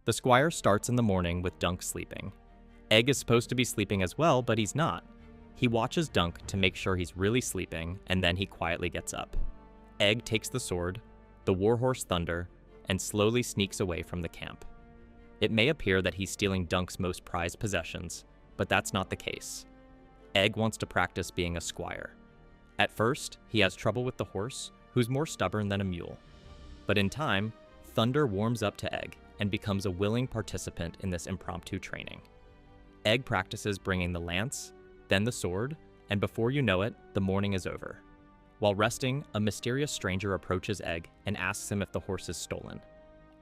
The squire starts in the morning with Dunk sleeping. Egg is supposed to be sleeping as well, but he's not. He watches Dunk to make sure he's really sleeping, and then he quietly gets up. Egg takes the sword, the warhorse Thunder, and slowly sneaks away from the camp. It may appear that he's stealing Dunk's most prized possessions, but that's not the case. Egg wants to practice being a squire. At first, he has trouble with the horse, who's more stubborn than a mule. But in time, Thunder warms up to Egg and becomes a willing participant in this impromptu training. Egg practices bringing the lance, then the sword, and before you know it, the morning is over. While resting, a mysterious stranger approaches Egg and asks him if the horse is stolen.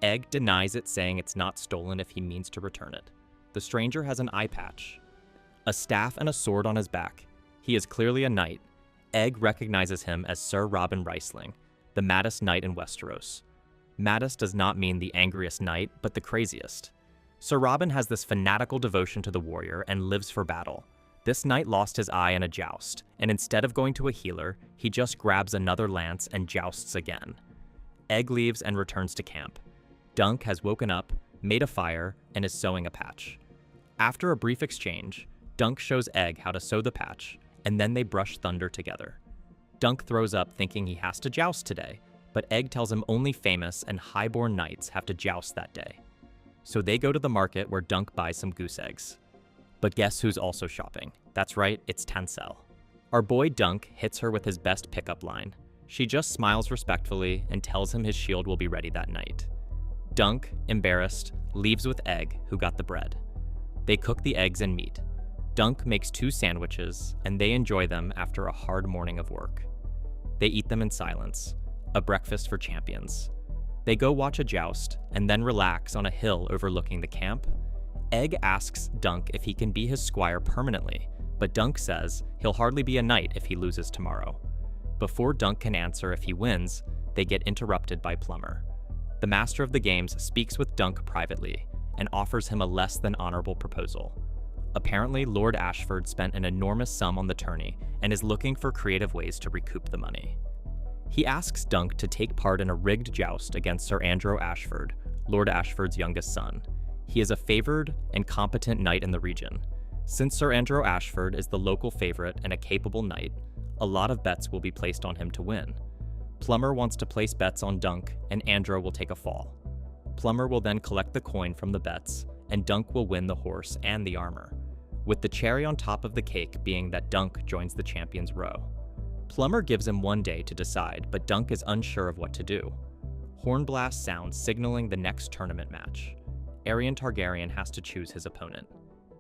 Egg denies it, saying it's not stolen if he means to return it. The stranger has an eye patch, a staff and a sword on his back. He is clearly a knight. Egg recognizes him as Sir Robin Riceling, the maddest knight in Westeros. Maddest does not mean the angriest knight, but the craziest. Sir Robin has this fanatical devotion to the warrior and lives for battle. This knight lost his eye in a joust, and instead of going to a healer, he just grabs another lance and jousts again. Egg leaves and returns to camp. Dunk has woken up, made a fire, and is sewing a patch. After a brief exchange, Dunk shows Egg how to sew the patch, and then they brush Thunder together. Dunk throws up thinking he has to joust today, but Egg tells him only famous and highborn knights have to joust that day. So they go to the market where Dunk buys some goose eggs. But guess who's also shopping? That's right, it's Tanselle. Our boy Dunk hits her with his best pickup line. She just smiles respectfully and tells him his shield will be ready that night. Dunk, embarrassed, leaves with Egg, who got the bread. They cook the eggs and meat. Dunk makes 2 sandwiches, and they enjoy them after a hard morning of work. They eat them in silence, a breakfast for champions. They go watch a joust, and then relax on a hill overlooking the camp. Egg asks Dunk if he can be his squire permanently, but Dunk says he'll hardly be a knight if he loses tomorrow. Before Dunk can answer if he wins, they get interrupted by Plummer. The master of the games speaks with Dunk privately and offers him a less than honorable proposal. Apparently, Lord Ashford spent an enormous sum on the tourney and is looking for creative ways to recoup the money. He asks Dunk to take part in a rigged joust against Sir Andrew Ashford, Lord Ashford's youngest son. He is a favored and competent knight in the region. Since Sir Andrew Ashford is the local favorite and a capable knight, a lot of bets will be placed on him to win. Plummer wants to place bets on Dunk, and Andrew will take a fall. Plummer will then collect the coin from the bets, and Dunk will win the horse and the armor, with the cherry on top of the cake being that Dunk joins the champions row. Plummer gives him 1 day to decide, but Dunk is unsure of what to do. Hornblast sounds signaling the next tournament match. Aerion Targaryen has to choose his opponent.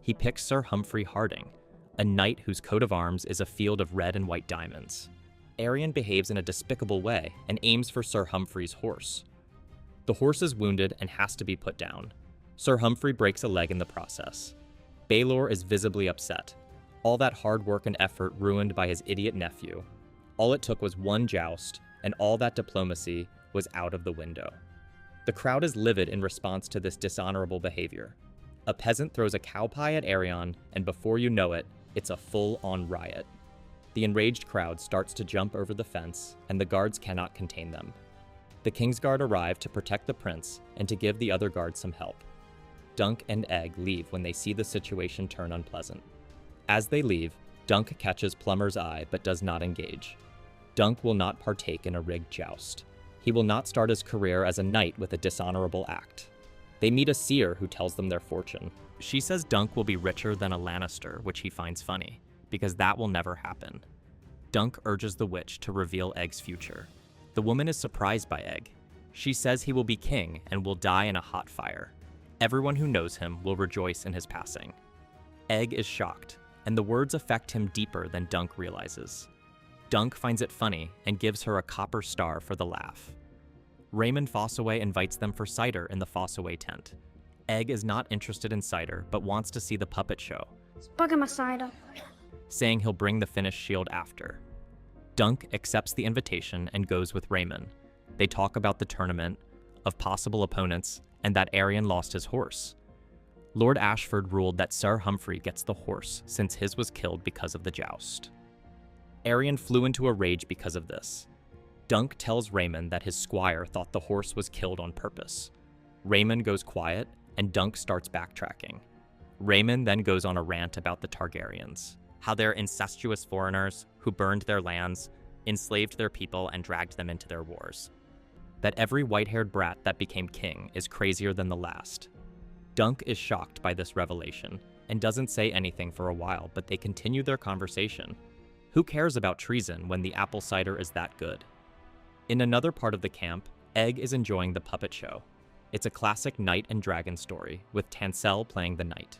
He picks Sir Humphrey Harding, a knight whose coat of arms is a field of red and white diamonds. Aerion behaves in a despicable way and aims for Sir Humphrey's horse. The horse is wounded and has to be put down. Sir Humphrey breaks a leg in the process. Baelor is visibly upset. All that hard work and effort ruined by his idiot nephew. All it took was 1 joust, and all that diplomacy was out of the window. The crowd is livid in response to this dishonorable behavior. A peasant throws a cow pie at Aerion, and before you know it, it's a full-on riot. The enraged crowd starts to jump over the fence, and the guards cannot contain them. The Kingsguard arrive to protect the prince and to give the other guards some help. Dunk and Egg leave when they see the situation turn unpleasant. As they leave, Dunk catches Plummer's eye but does not engage. Dunk will not partake in a rigged joust. He will not start his career as a knight with a dishonorable act. They meet a seer who tells them their fortune. She says Dunk will be richer than a Lannister, which he finds funny, because that will never happen. Dunk urges the witch to reveal Egg's future. The woman is surprised by Egg. She says he will be king and will die in a hot fire. Everyone who knows him will rejoice in his passing. Egg is shocked, and the words affect him deeper than Dunk realizes. Dunk finds it funny and gives her a copper star for the laugh. Raymond Fossaway invites them for cider in the Fossaway tent. Egg is not interested in cider, but wants to see the puppet show, Bugging my cider. saying he'll bring the finished shield after. Dunk accepts the invitation and goes with Raymond. They talk about the tournament, of possible opponents, and that Aerion lost his horse. Lord Ashford ruled that Sir Humphrey gets the horse since his was killed because of the joust. Aerion flew into a rage because of this. Dunk tells Raymond that his squire thought the horse was killed on purpose. Raymond goes quiet, and Dunk starts backtracking. Raymond then goes on a rant about the Targaryens, how they're incestuous foreigners who burned their lands, enslaved their people, and dragged them into their wars. That every white-haired brat that became king is crazier than the last. Dunk is shocked by this revelation and doesn't say anything for a while, but they continue their conversation. Who cares about treason when the apple cider is that good? In another part of the camp, Egg is enjoying the puppet show. It's a classic knight and dragon story, with Tanselle playing the knight.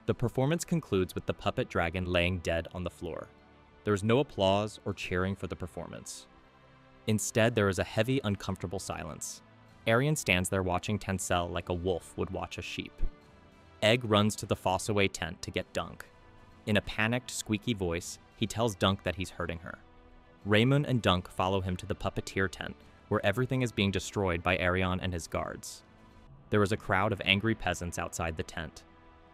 The performance concludes with the puppet dragon laying dead on the floor. There is no applause or cheering for the performance. Instead, there is a heavy, uncomfortable silence. Aerion stands there watching Tanselle like a wolf would watch a sheep. Egg runs to the Fossaway tent to get Dunk. In a panicked, squeaky voice, he tells Dunk that he's hurting her. Raymond and Dunk follow him to the puppeteer tent, where everything is being destroyed by Aerion and his guards. There is a crowd of angry peasants outside the tent.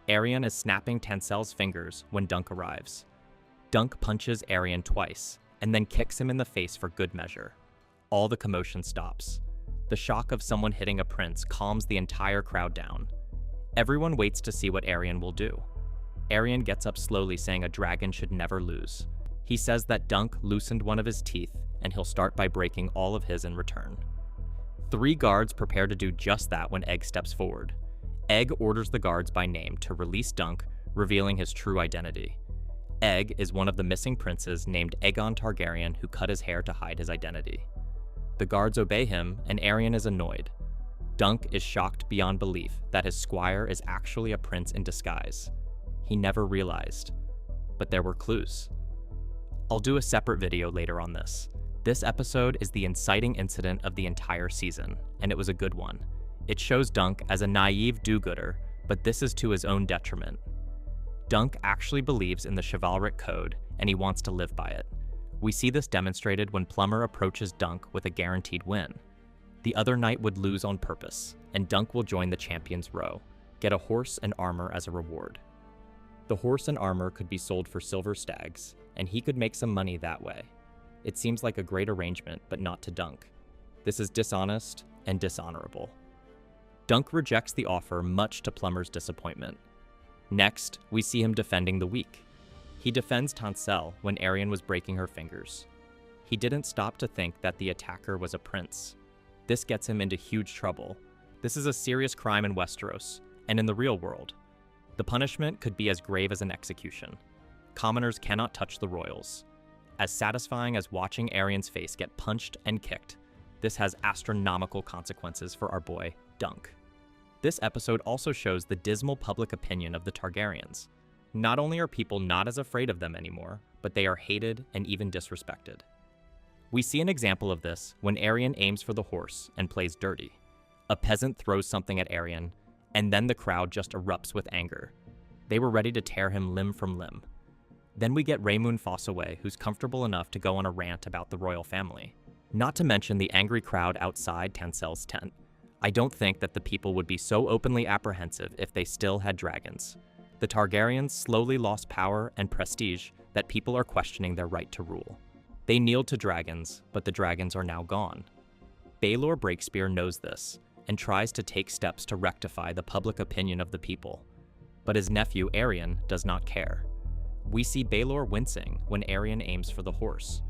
Aerion is snapping Tanselle's fingers when Dunk arrives. Dunk punches Aerion twice, and then kicks him in the face for good measure. All the commotion stops. The shock of someone hitting a prince calms the entire crowd down. Everyone waits to see what Aerion will do. Aerion gets up slowly, saying a dragon should never lose. He says that Dunk loosened one of his teeth, and he'll start by breaking all of his in return. 3 guards prepare to do just that when Egg steps forward. Egg orders the guards by name to release Dunk, revealing his true identity. Egg is one of the missing princes named Aegon Targaryen who cut his hair to hide his identity. The guards obey him, and Aerion is annoyed. Dunk is shocked beyond belief that his squire is actually a prince in disguise. He never realized, but there were clues. I'll do a separate video later on this. This episode is the inciting incident of the entire season, and it was a good one. It shows Dunk as a naive do-gooder, but this is to his own detriment. Dunk actually believes in the chivalric code, and he wants to live by it. We see this demonstrated when Plummer approaches Dunk with a guaranteed win. The other knight would lose on purpose, and Dunk will join the champion's row, get a horse and armor as a reward. The horse and armor could be sold for silver stags, and he could make some money that way. It seems like a great arrangement, but not to Dunk. This is dishonest and dishonorable. Dunk rejects the offer, much to Plummer's disappointment. Next, we see him defending the weak. He defends Tanselle when Aerion was breaking her fingers. He didn't stop to think that the attacker was a prince. This gets him into huge trouble. This is a serious crime in Westeros, and in the real world. The punishment could be as grave as an execution. Commoners cannot touch the royals. As satisfying as watching Aerion's face get punched and kicked, this has astronomical consequences for our boy, Dunk. This episode also shows the dismal public opinion of the Targaryens. Not only are people not as afraid of them anymore, but they are hated and even disrespected. We see an example of this when Aerion aims for the horse and plays dirty. A peasant throws something at Aerion, and then the crowd just erupts with anger. They were ready to tear him limb from limb. Then we get Raymond Fossaway, who's comfortable enough to go on a rant about the royal family. Not to mention the angry crowd outside Tanselle's tent. I don't think that the people would be so openly apprehensive if they still had dragons. The Targaryens slowly lost power and prestige that people are questioning their right to rule. They kneeled to dragons, but the dragons are now gone. Baelor Breakspear knows this, and tries to take steps to rectify the public opinion of the people. But his nephew Aerion does not care. We see Baelor wincing when Aerion aims for the horse.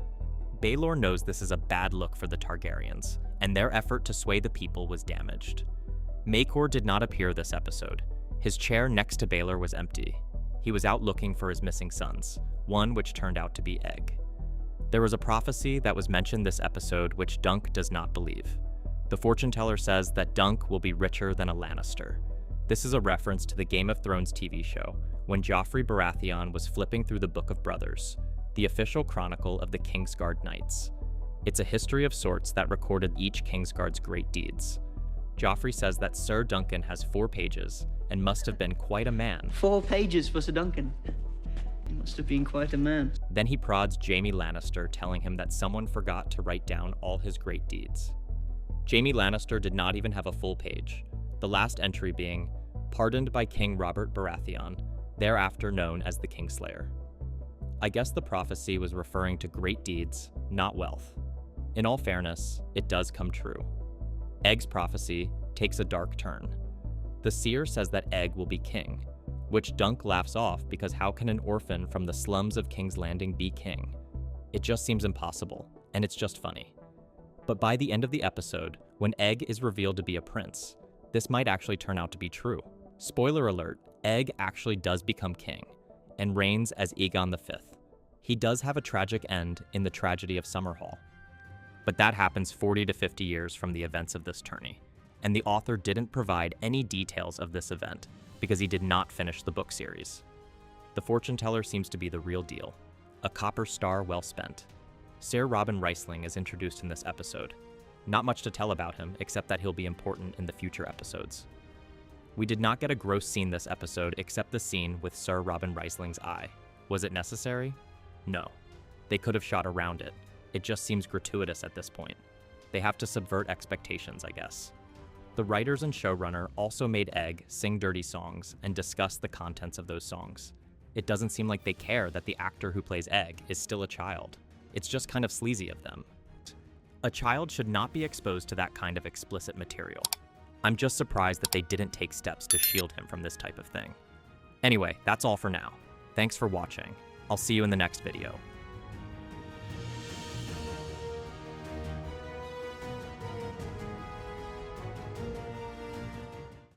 Baelor knows this is a bad look for the Targaryens, and their effort to sway the people was damaged. Maekor did not appear this episode. His chair next to Baelor was empty. He was out looking for his missing sons, one which turned out to be Egg. There was a prophecy that was mentioned this episode which Dunk does not believe. The fortune teller says that Dunk will be richer than a Lannister. This is a reference to the Game of Thrones TV show, when Joffrey Baratheon was flipping through the Book of Brothers, the official chronicle of the Kingsguard Knights. It's a history of sorts that recorded each Kingsguard's great deeds. Joffrey says that Sir Duncan has 4 pages and must have been quite a man. 4 pages for Sir Duncan. He must have been quite a man. Then he prods Jaime Lannister, telling him that someone forgot to write down all his great deeds. Jaime Lannister did not even have a full page, the last entry being, pardoned by King Robert Baratheon, thereafter known as the Kingslayer. I guess the prophecy was referring to great deeds, not wealth. In all fairness, it does come true. Egg's prophecy takes a dark turn. The The seer says that Egg will be king, which Dunk laughs off because how can an orphan from the slums of King's Landing be king? It just seems impossible, and it's just funny. But by the end of the episode, when Egg is revealed to be a prince, this might actually turn out to be true. Spoiler alert, Egg actually does become king, and reigns as Aegon V. He does have a tragic end in the tragedy of Summerhall. But that happens 40 to 50 years from the events of this tourney, and the author didn't provide any details of this event because he did not finish the book series. The fortune teller seems to be the real deal, a copper star well spent. Ser Robin Riesling is introduced in this episode. Not much to tell about him, except that he'll be important in the future episodes. We did not get a gross scene this episode except the scene with Ser Robin Riesling's eye. Was it necessary? No. They could have shot around it. It just seems gratuitous at this point. They have to subvert expectations, I guess. The writers and showrunner also made Egg sing dirty songs and discuss the contents of those songs. It doesn't seem like they care that the actor who plays Egg is still a child. It's just kind of sleazy of them. A child should not be exposed to that kind of explicit material. I'm just surprised that they didn't take steps to shield him from this type of thing. Anyway, that's all for now. Thanks for watching. I'll see you in the next video.